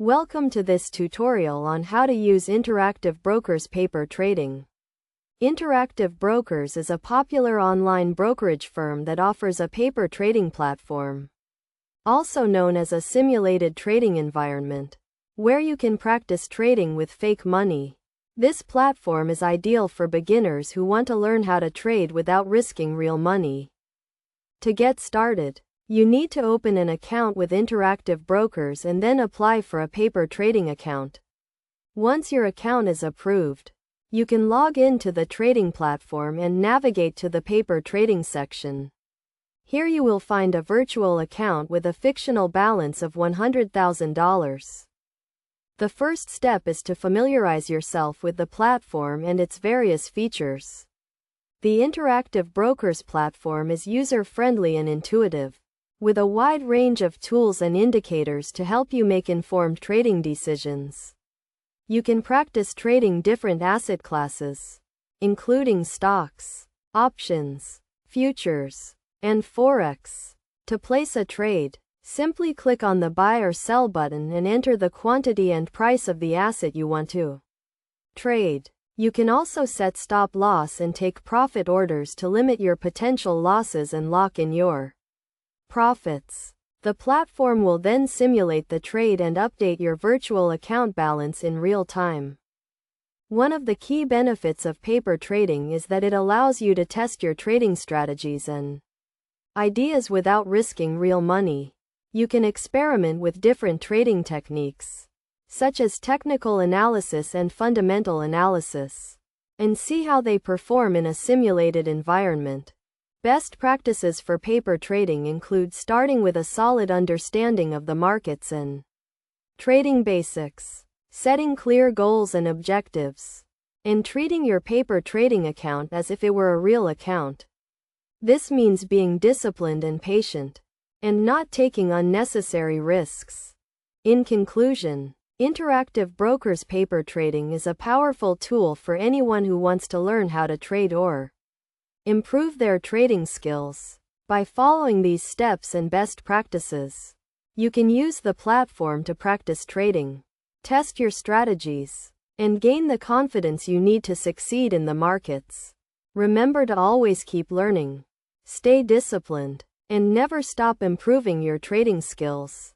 Welcome to this tutorial on how to use Interactive Brokers paper trading. Interactive Brokers is a popular online brokerage firm that offers a paper trading platform, also known as a simulated trading environment, where you can practice trading with fake money. This platform is ideal for beginners who want to learn how to trade without risking real money. To get started, you need to open an account with Interactive Brokers and then apply for a paper trading account. Once your account is approved, you can log in to the trading platform and navigate to the paper trading section. Here you will find a virtual account with a fictional balance of $100,000. The first step is to familiarize yourself with the platform and its various features. The Interactive Brokers platform is user-friendly and intuitive, with a wide range of tools and indicators to help you make informed trading decisions. You can practice trading different asset classes, including stocks, options, futures, and forex. To place a trade, simply click on the buy or sell button and enter the quantity and price of the asset you want to trade. You can also set stop loss and take profit orders to limit your potential losses and lock in your profits. The platform will then simulate the trade and update your virtual account balance in real time. One of the key benefits of paper trading is that it allows you to test your trading strategies and ideas without risking real money. You can experiment with different trading techniques, such as technical analysis and fundamental analysis, and see how they perform in a simulated environment. Best practices for paper trading include starting with a solid understanding of the markets and trading basics, setting clear goals and objectives, and treating your paper trading account as if it were a real account. This means being disciplined and patient, and not taking unnecessary risks. In conclusion, Interactive Brokers paper trading is a powerful tool for anyone who wants to learn how to trade or improve their trading skills. By following these steps and best practices, you can use the platform to practice trading, test your strategies, and gain the confidence you need to succeed in the markets. Remember to always keep learning, stay disciplined, and never stop improving your trading skills.